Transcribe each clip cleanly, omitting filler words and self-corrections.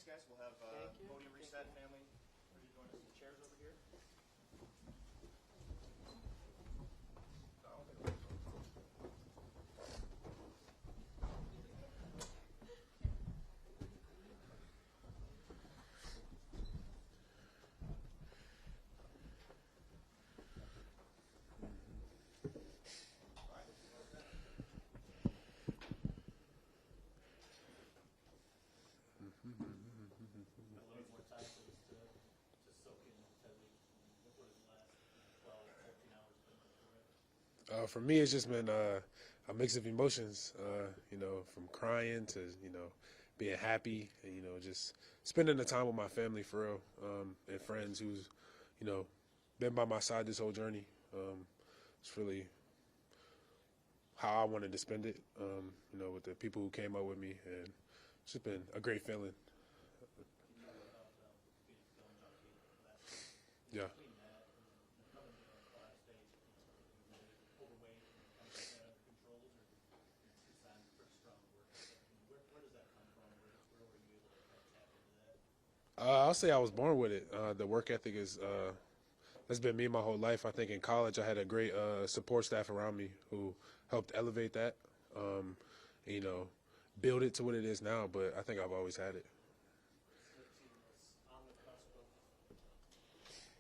Thanks, guys. We'll have Thank you. podium reset, family. Ready to join us in the chairs over here? A little more time for this to soak in. What is the last 12, 14 hours been like for it? For me, it's just been a mix of emotions, from crying to, being happy and, just spending the time with my family for real, and friends who's, been by my side this whole journey. It's really how I wanted to spend it, with the people who came up with me, and it's just been a great feeling. Yeah. I'll say I was born with it. The work ethic is that's been me my whole life. I think in college I had a great support staff around me who helped elevate that, build it to what it is now. But I think I've always had it. On the cusp of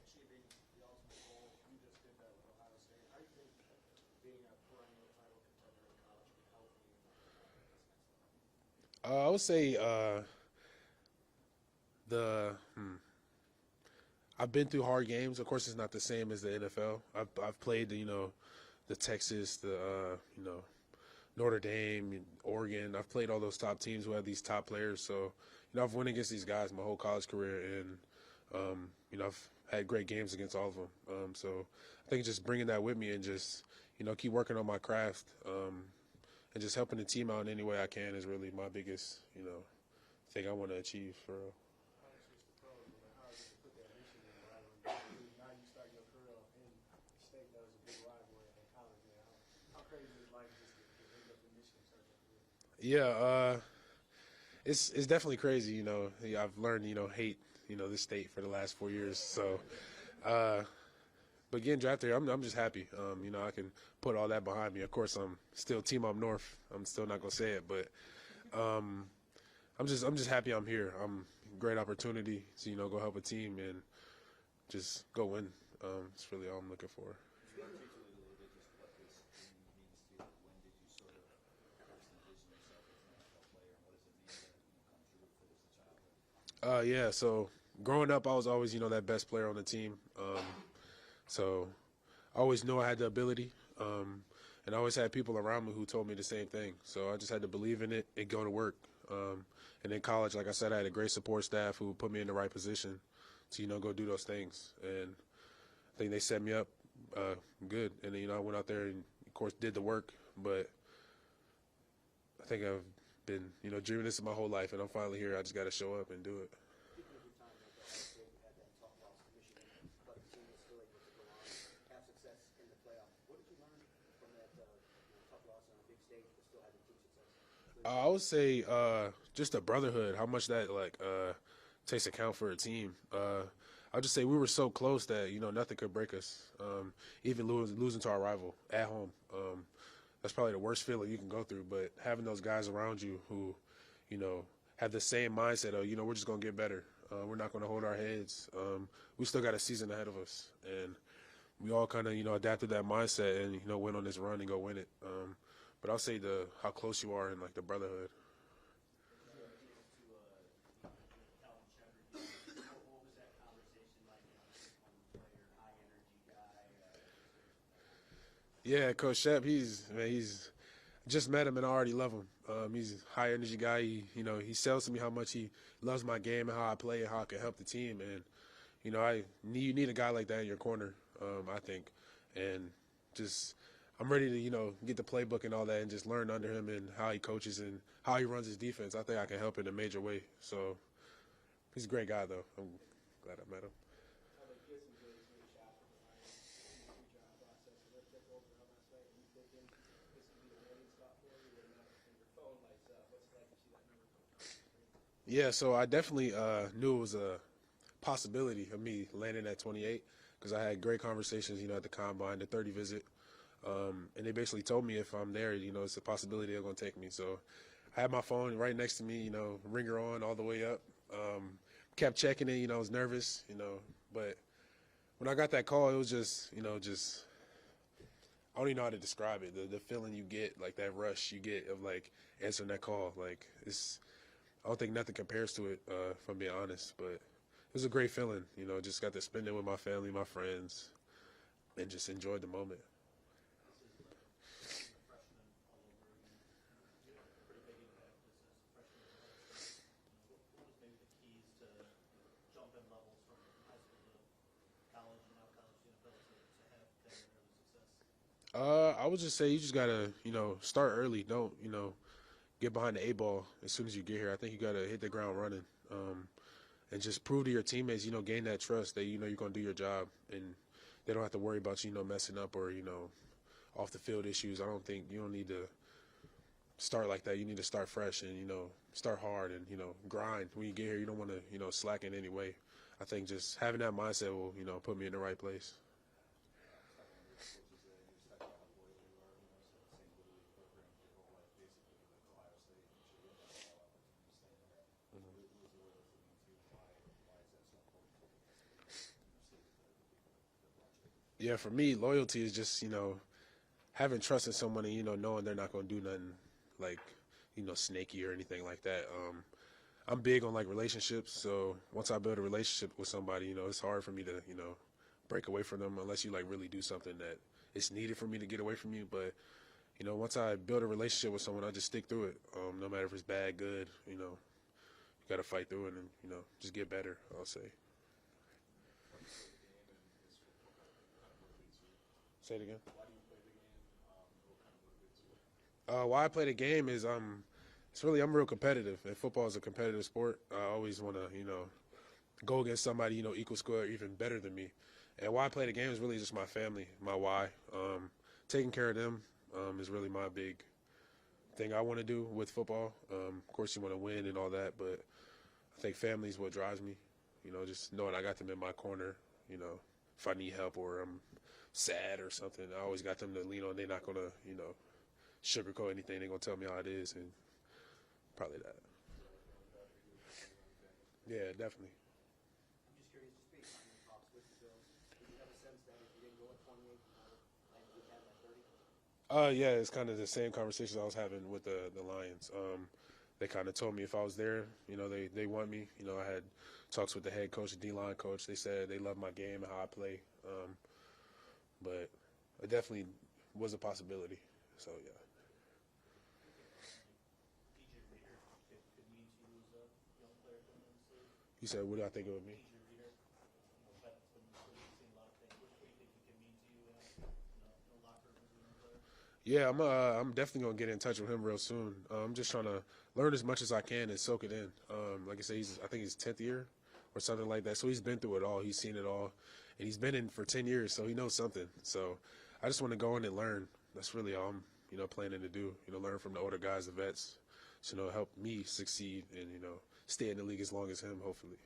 achieving the ultimate goal. You just did that with Ohio State. How do you think being a perennial title contender in college can help you at this next level? I would say I've been through hard games. Of course, it's not the same as the NFL. I've played the Texas, Notre Dame, Oregon. I've played all those top teams who have these top players. So I've won against these guys my whole college career, and I've had great games against all of them. So I think just bringing that with me and just keep working on my craft, and just helping the team out in any way I can is really my biggest thing I want to achieve for real. How is it to put that mission in rivalry? Now you start your career off in state that was a big rivalry in college. How crazy is it like just to end up in Michigan starting your career? Yeah, it's definitely crazy. I've learned hate this state for the last 4 years. So, but getting drafted here, I'm just happy. I can put all that behind me. Of course, I'm still team up north. I'm still not gonna say it, but I'm just happy I'm here. Great opportunity to go help a team and just go win. It's really all I'm looking for. Could you articulate a little bit just what this dream means to you? When did you sort of first envision yourself as an NFL player, and what does it mean to come true for this childhood? Yeah. So growing up, I was always that best player on the team. So I always knew I had the ability, and I always had people around me who told me the same thing. So I just had to believe in it and go to work. And in college, like I said, I had a great support staff who put me in the right position to go do those things. And I think they set me up good. And then I went out there and of course did the work. But I think I've been dreaming this my whole life, and I'm finally here. I just got to show up and do it. Speaking of your time at Ohio State, you had that tough loss to Michigan, but the team was still able to go on, have success in the playoffs. What did you learn from that tough loss on a big stage, but still having team success? I would say just a brotherhood, how much that takes account for a team. I'll just say we were so close that nothing could break us. Even losing to our rival at home, that's probably the worst feeling you can go through. But having those guys around you who have the same mindset of we're just gonna get better. We're not gonna hold our heads. We still got a season ahead of us, and we all kind of adapted that mindset and went on this run and go win it. But I'll say how close you are in the brotherhood. What was that conversation like? One player, high energy guy. Yeah, Coach Shep, he's just met him and I already love him. He's a high energy guy. He sells to me how much he loves my game and how I play and how I can help the team. And you need a guy like that in your corner, I think. And just I'm ready to get the playbook and all that and just learn under him and how he coaches and how he runs his defense. I think I can help in a major way. So he's a great guy, though. I'm glad I met him. Yeah, so I definitely knew it was a possibility of me landing at 28 because I had great conversations, you know, at the combine, the 30 visit. And they basically told me if I'm there, you know, it's a possibility they're going to take me. So I had my phone right next to me, you know, ringer on all the way up. Kept checking it, you know, I was nervous, you know, but when I got that call, it was just, you know, just I don't even know how to describe it. The feeling you get, like that rush you get of like answering that call, like it's I don't think nothing compares to it, if I'm being honest. But it was a great feeling, you know. Just got to spend it with my family, my friends, and just enjoyed the moment. This is the freshman all over again. You had a pretty big impact as a freshman as well. So, what was maybe the keys to jumping levels from high school to college and now college to NFL to have that early success? I would just say you just gotta, you know, start early. Don't, you know, get behind the eight ball as soon as you get here. I think you gotta hit the ground running, and just prove to your teammates, you know, gain that trust that you know you're gonna do your job, and they don't have to worry about you know messing up or you know off the field issues. I don't think you don't need to start like that. You need to start fresh and you know start hard and you know grind. When you get here, you don't want to you know slack in any way. I think just having that mindset will you know put me in the right place. Yeah, for me, loyalty is just you know having trust in someone and you know knowing they're not gonna do nothing like you know snaky or anything like that. I'm big on like relationships, so once I build a relationship with somebody, you know, it's hard for me to you know break away from them unless you like really do something that it's needed for me to get away from you. But you know, once I build a relationship with someone, I just stick through it. No matter if it's bad, good, you know, you got to fight through it and you know just get better. I'll say. Say it again. Why I play the game is it's really I'm real competitive, and football is a competitive sport. I always want to you know go against somebody you know equal score or even better than me. And why I play the game is really just my family, my why. Taking care of them is really my big thing I want to do with football. Of course, you want to win and all that, but I think family is what drives me. You know, just knowing I got them in my corner. You know, if I need help or I'm sad or something, I always got them to lean on. They're not gonna you know sugarcoat anything. They're gonna tell me how it is, and probably that. Yeah, definitely. I'm just curious, just based on your talks with the Bills, did you have a sense that if you didn't go at 28, you might have had that 30? Yeah, it's kind of the same conversations I was having with the Lions. They kind of told me if I was there, you know, they want me. You know, I had talks with the head coach, the D-line coach. They said they love my game and how I play. But it definitely was a possibility. So, yeah. DJ Reader could mean to you as a young player coming in the league. You said, what do I think it would mean? DJ Reader, vet that's been in the league, seen a lot of things. What do you think he could mean to you in the locker room as a young player? Yeah, I'm definitely gonna get in touch with him real soon. I'm just trying to learn as much as I can and soak it in. Like I said, I think he's 10th year or something like that. So he's been through it all. He's seen it all, and he's been in for 10 years, so he knows something. So I just want to go in and learn. That's really all I'm you know planning to do. You know, learn from the older guys, the vets, so, you know, help me succeed and you know stay in the league as long as him, hopefully.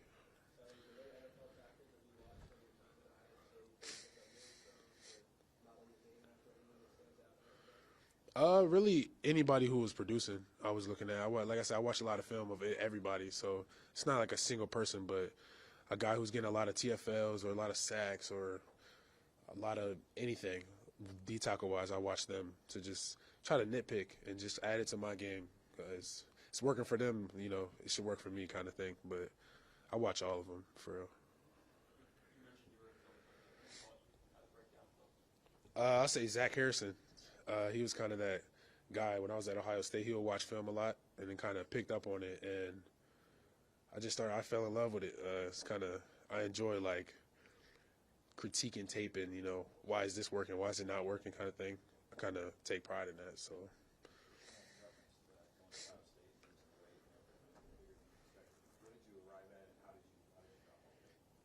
Really anybody who was producing, I was looking at. Like I said, I watched a lot of film of everybody, so it's not like a single person, but a guy who's getting a lot of TFLs or a lot of sacks or a lot of anything, D tackle wise. I watch them to just try to nitpick and just add it to my game because it's working for them. You know, it should work for me, kind of thing. But I watch all of them for real. I'll say Zach Harrison. He was kind of that guy when I was at Ohio State. He would watch film a lot and then kind of picked up on it. And I fell in love with it. It's kind of, I enjoy like critiquing tape and, you know, why is this working? Why is it not working kind of thing. I kind of take pride in that. So.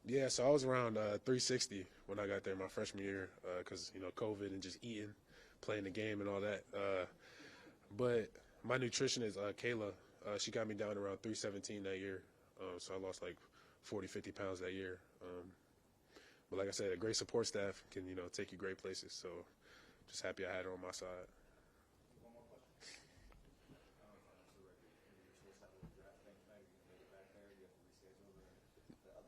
Yeah, so I was around 360 when I got there my freshman year because, you know, COVID and just eating, playing the game and all that. But my nutritionist, Kayla, She got me down around 317 that year. So I lost like 40, 50 pounds that year. But like I said, a great support staff can, take you great places. So just happy I had her on my side. One more question. I don't know if I know the record. Maybe you're supposed to have a little draft thing tonight. Are you gonna make it back there? Do you have to reschedule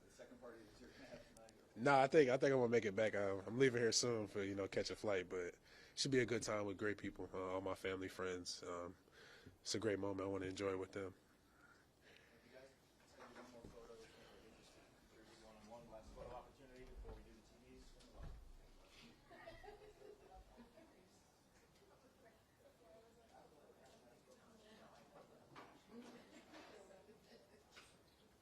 the second party that you're gonna have tonight? Nah, I think I'm gonna make it back. I'm leaving here soon for catch a flight, but should be a good time with great people, all my family, friends. It's a great moment I want to enjoy with them.